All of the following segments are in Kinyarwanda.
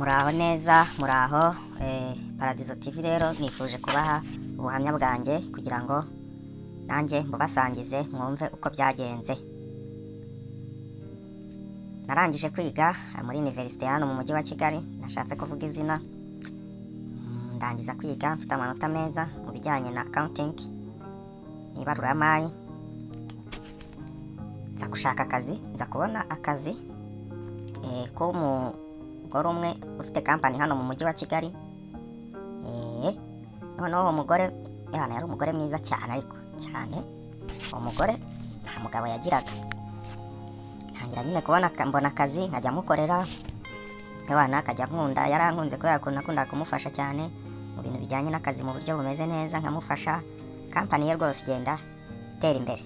Muraho neza, muraho. Paradizo TV rero nifuje kubaha ubuhamya bwanjye kugira ngo nanjye mubasangize mwumve uko byagenze. Narangije kwiga muri universite hano mu mujyi wa Kigali, nashatse kuvuga izina. Ndangiza kwiga mfite amanota meza mu bijyanye na accounting n'ibaruramari. Nza gushaka akazi, nza kubona akazi k'umugore umwe ufite kampani hano mu mujyi wa Kigali. Noneho uwo mugore yari umugore mwiza cyane, ariko cyane uwo mugore nta mugabo yagiraga. Ntangira nyine mbona akazi nkajya mukorera, akajya nkunda, yarankunze kubera ko nakundaga kumufasha cyane mu bintu bijyanye n'akazi mu buryo bumeze neza, nkamufasha. Kampani ye rwose igenda itera imbere.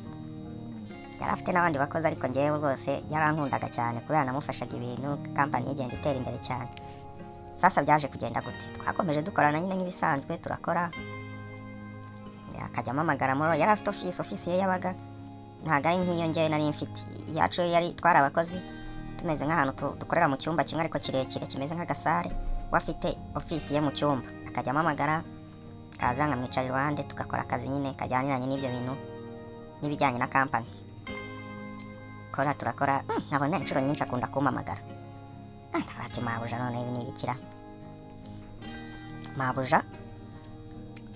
Yari afite n'abandi bakozi, ariko ngewe rwose yarankundaga cyane kubera namufashaga ibintu, kampani ye igenda itera imbere cyane. Sasa byaje kugenda gute? Twakomeje dukorana nyine nk'ibisanzwe, turakora. Akajya amamagara muri, yari afite ofisi ye yabaga ntabwo ari nk'iyo ngewe nari mfite. Iyacu yari twari abakozi tumeze nk'ahantu dukorera mu cyumba kimwe ariko kirekire kimeze nk'agasare, we afite ofisi ye mu cyumba. Akajya amamagara, kaza nkamwicara iruhande, tugakora akazi nyine kajyaniranye n'ibyo bintu n'ibijyanye na kampani. Turakora, nkabona inshuro nyinshi akunda kumpamagara. Ati mabuja, none ibi ni ibikira? Mabuja,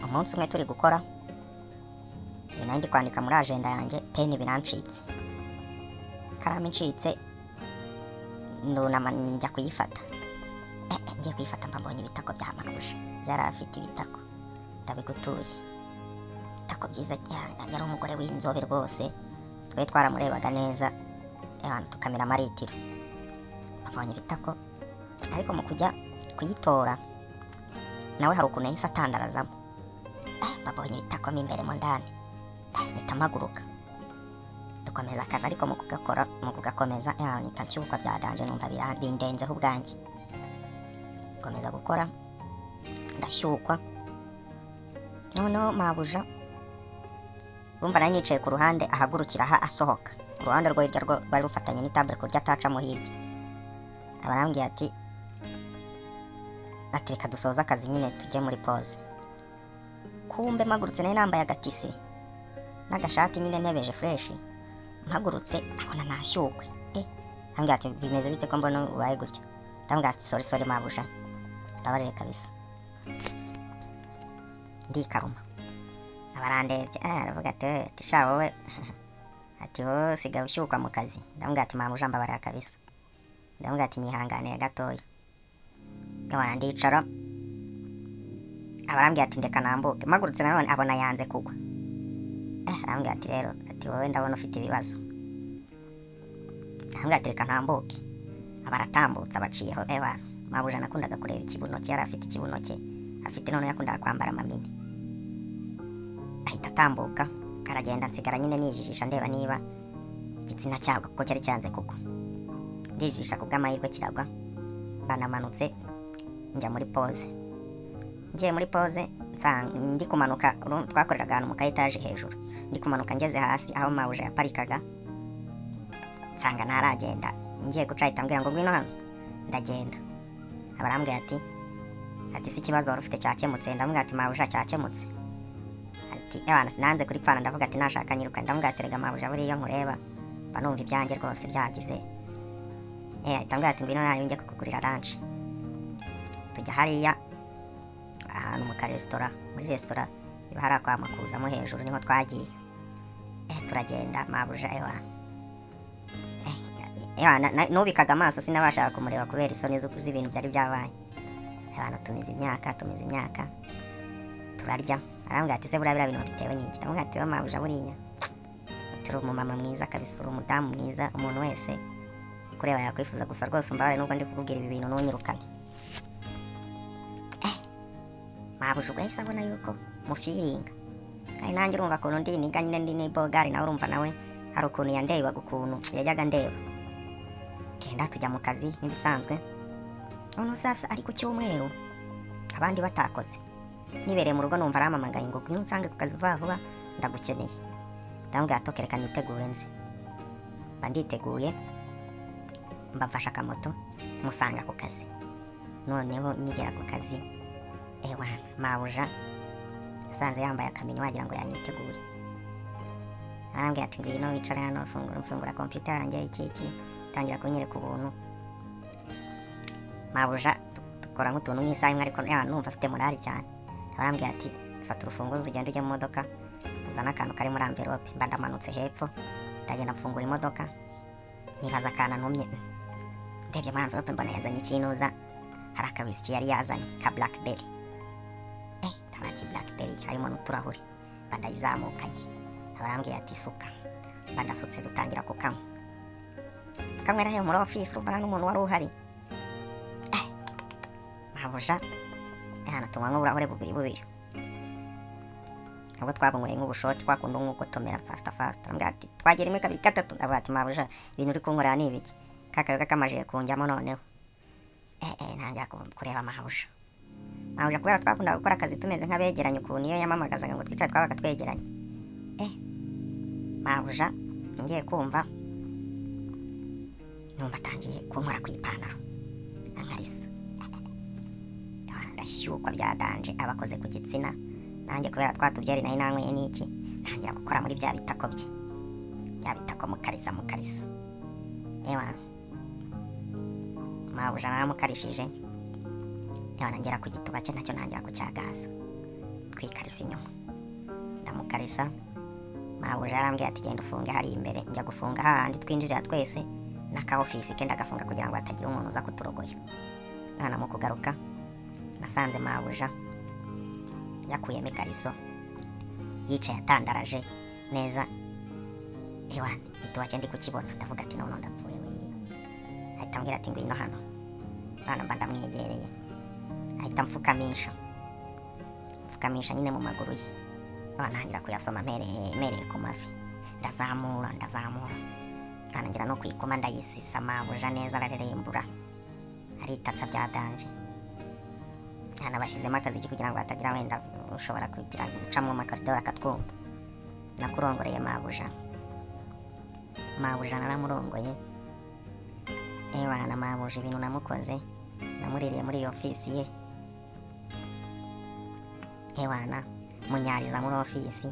umunsi umwe turi gukora, nari ndi kwandika muri agenda yanjye, peni birancitse. Karamu incitse, ndunama njya kuyifata. Ngiye kuyifata mbonye ibitako bya mabuja. Yari afite ibitako ndabigutuye, ibitako byiza cyane. Yari umugore w'inzobe rwose, twe twaramurebaga neza, tukamira amaritiro. Mbonye ibitako, ariko mu kujya kuyitora nawe hari ukuntu yahise atandarazamo. Mbonye ibitako mo imbere mu ndani, mpita mpaguruka dukomeza akazi. Ariko mu kugakomeza mpita nshyukwa bya danje, numva bindenzeho ubwanjye. Komeza gukora, ndashyukwa. Noneho mabuja, urumva nari nicaye ku ruhande, ahagurukira aha asohoka. Uruhande rwo hirya rwo bari rufatanye n'itable kurya atacamo hirya. Abarambwiye ati reka dusoze akazi nyine tujye muri pause. Kumbe mpagurutse nari nambaye agatisi n'agashati nyine ntebeje fresh. Mpagurutse abona nashyukwe. Ambwira ati bimeze bite ko mbona ubaye gutya? Ndambwira ati sorry mabuja, ndabareye kabisa. Ndikaruma. Abarandebye, aravuga ati sha wowe, ati wowe sigaye ushyukwa mu kazi. Ndambwira ati mabuja, mbabarira kabisa. Ndambwira ati nyihanganiye gatoya. Ndicara. Abarambwira ati ndeka nambuke. Mpagurutse nanone abona yanze kugwa. Arambwira ati rero, ati wowe ndabona ufite ibibazo. Ndambwira ati reka ntambuke. Abaratambutse abaciyeho. Mabuja nakundaga kureba ikibuno cye, yari afite ikibuno cye, afite none yakundaga kwambara amamini. Ahita atambuka, aragenda, nsigara nyine nijijisha ndeba niba igitsina cyagwa kuko cyari cyanze kugwa. Ndijisha ku bw'amahirwe kiragwa. Banamanutse njya muri pause. Ngiye muri pause ndi kumanuka, twakoreraga ahantu mu ka etage hejuru. Ndi kumanuka ngeze hasi aho mabuja yaparikaga, nsanga ntaragenda. Ngiye guca ahita ambwira ngo ngwino hano. Ndagenda. Abarambwira ati si ikibazo wari ufite cyakemutse? Ndamubwira ati mabuja cyakemutse. Ati sinanze kuri pfana. Ndavuga ati nashaka nyiruka. Ndamubwira ati rega mabuja, buriya nkureba mba numva ibyanjye rwose byagize. Ahita ambwira ati ngwino nawe njye kukugurira lunch. Tujya hariya ahantu mu karesitora, muri resitora iba hari kwa Makuzamo hejuru, niho twagiye. Turagenda mabuja nubikaga amaso, sinabashaga kumureba kubera isoni z'ibintu byari byabaye. Tumize imyaka turarya. Arambwira ati se buriya bintu bitewe n'iki? Ndamubwira ati mabuja, buriya turi umumama mwiza kabisa, uri umudamu mwiza, umuntu wese kureba yakwifuza. Gusa rwose mbabare nubwo ndi kukubwira ibi bintu ntunyirukane. Mabuja ubwo yahise abona yuko mufiringa, kandi nanjye urumva ukuntu ndi niga nyine ndi n'ibogari, nawe urumva nawe hari ukuntu yandebaga, ukuntu yajyaga ndeba. Genda tujya mu kazi nk'ibisanzwe. Noneho sasa ari ku cyumweru, abandi batakoze, nibereye mu rugo numva arampamagaye ngo ngwino unsange ku kazi vuba vuba, ndagukeneye. Ndamubwira ati reka nitegure nze. Mba nditeguye, mbafasha akamoto, musanga ku kazi. noneho nkigera ku kazi ewana mabuja asanze yambaye akamini wagira ngo yanyitegure, arambwira ati ngwino wicare hano mfungura computer yanjye iki tangira kunyereka ubuntu. Mabuja dukora nk'utuntu nk'isaha imwe ariko numva afite morali cyane, arambwira ati fata urufunguzo ugende ujye mu modoka uzana akantu kari muri envelope. Mba ndamanutse hepfo ndagenda mfungura imodoka nibaza akana ntumye, ndebye muri envelope mbona yazanye ikinuza, hari akawisiki yari yazanye ka blackberry. Tabati blackberry harimo n'uturahuri, mba ndayizamukanye, arambwira ati suka. Mba ndasutse dutangira kukanywa, kamwera he muri office urumva n'umuntu wari uhari. Mabuja tunywa nk'uburahure bubiri, ubwo twabunyweye nk'ubushoti twakunda nk'ugotomera fast. Arambwira ati twagera imwe kabiri gatatu. Ndavuga ati mabuja ibintu uri kunkorera ni ibiki? Kakayoga kamaje kunjyamo noneho. Ntangira kureba mabuja kubera twakunda gukora akazi tumeze nk'abegeranye ukuntu iyo yamamagazaga ngo twicare twabaga twegeranye. Mabuja ngiye kumva numva atangiye kunkora ku ipantaro ankarisa, ndashyukwa bya danje abakoze ku gitsina. Nanjye kubera twatubyeri nari nanyweye n'iki, ntangira gukora muri bya bitako bye, bya bitako mukarisa. Mabuja naramukarishije, ngera ku gituba cye nacyo ntangira kucyagaza twikarisa inyuma. Ndamukarisa, mabuja yarambwira ati genda ufunge hari imbere. Njya gufunga hahandi twinjirira twese n'aka office ke ndagafunga kugira ngo hatagira umuntu uza kuturogoya. Nana mu kugaruka nasanze mabuja yakuyemo ikariso yicaye atandaraje neza. Igituba cye ndi kukibona, ndavuga ati none ndapfuye we. Ahita ambwira ati ngwino hano. Mba ndamwegereye, ahita mfukamisha nyine mu maguru ye. Ntangira kuyasoma mpereye ku mavi, ndazamura ntangira no kwikoma ndayisisa. Mabuja neza ararerembura, aritatsa bya danje. Bashyizemo akaziki kugira ngo hatagira wenda ushobora kugira gucamo amakoridoro akatwumva. Nakurongoreye mabuja naramurongoye. Mabuja ibintu namukoze namuririye muri iyo ofisi ye. Munyariza muri ofisi.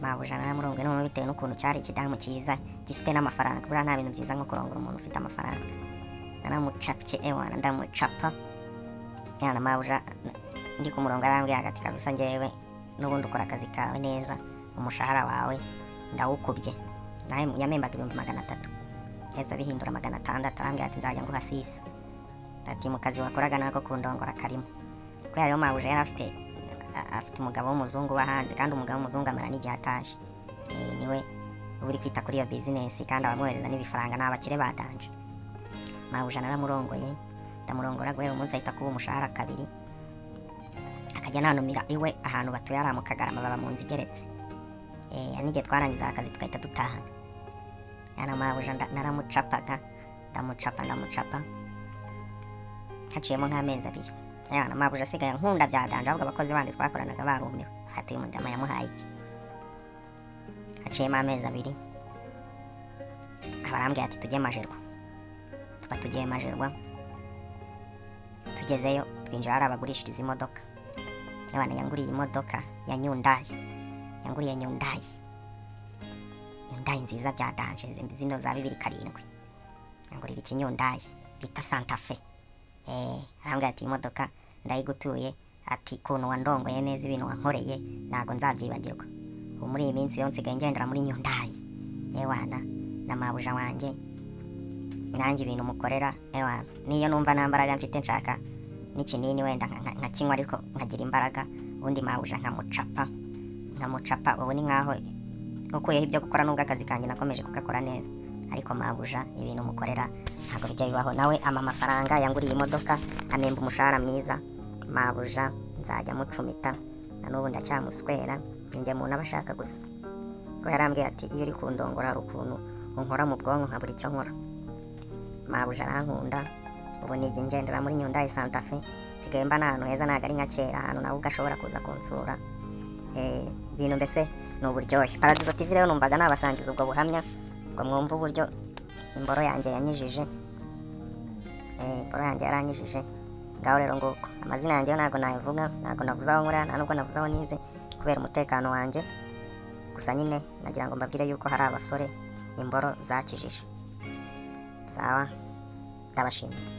Mabuja naramurongoye none bitewe n'ukuntu cyari ikidamu cyiza gifite n'amafaranga. Buriya nta bintu byiza nko kurongora umuntu ufite amafaranga. Naramucapye ndamucapa. Mabuja ndi ku murongo arambwira ati kabisa njyewe n'ubundi ukora akazi kawe neza, umushahara wawe ndawukubye. Nawe yamembaga 300,000 heza bihindura 600. Arambwira ati nzajya nguha 6. Ati mu kazi wakoraga nako kundongora karimo. Kubera rero mabuja yari afite umugabo w'umuzungu wa hanze, kandi umugabo w'umuzungu amara n'igihe ataje. Niwe uri kwita kuri iyo business kandi abamwohereza n'ibifaranga n'abakire badanje. Mabuja naramurongoye, ndamurongora guhera umunsi ahita kuba umushahara 2. Akajya nanumira iwe ahantu batuye ari mu Kagarama, baba mu nzu igeretse. N'igihe twarangiza akazi tugahita dutahana. Mabuja naramucapaga, ndamucapa haciyemo nk'amezi 2. Mabuja asigaye nkunda bya danje, ahubwo abakozi bandi twakoranaga barumiwe. Ati uyu mundama yamuhaye iki? Haciyemo amezi 2 abarambwira ati tujye Majerwa. Tuba tugiye Majerwa, tugezeyo twinjira hari abagurishiriza imodoka. Yanguriye imodoka ya Hyundai. Yanguriye Hyundai nziza bya danje zino za 2007. Yangurira iki Hyundai bita Santa Fe. Arambwira ati imodoka ndayigutuye, ati kuntu wandongoye neza ibintu wankoreye ntago nzabyibagirwa. Ubu muri iyi minsi yo nsigaye ngendera muri Hyundai. Na mabuja wanjye nanjye ibintu mukorera. Niyo numva nta mbaraga mfite nshaka n'ikinini wenda nkakinywa ariko nkagira imbaraga, ubundi mabuja nkamucapa. Ubu ni nkaho ukuyeho ibyo gukora n'ubwo akazi kanjye nakomeje kugakora neza. Ariko mabuja ibintu mukorera ntabwo bijya bibaho. Nawe amafaranga yanguriye imodoka, amemba umushahara mwiza. Mabuja nzajya mucumita, na n'ubu ndacyamuswera. Njye muntu abashaka gusa ko yarambwiye ati iyo uri kundongora hari ukuntu unkora mu bwonko nkabura icyo nkora. Mabuja arankunda. Ubu nijye ngendera muri Hyundai Santa Fe, nsigaye mba n'ahantu heza ntabwo ari nka kera, ahantu nawe ugashobora kuza kunsura. Ibintu mbese ni uburyohe. Paradizo TV rero numvaga nabasangiza ubwo buhamya ngo mwumve uburyo imboro yanjye yanyijije. Imboro yanjye yaranyijije ngaho rero nguko amazina yanjye yo ntabwo nayivuga, ntabwo navuze aho nkora, nta nubwo navuze aho nize kubera umutekano wanjye, gusa nyine nagira ngo mbabwire yuko hari abasore imboro zakijije. Sawa, ndabashimiye.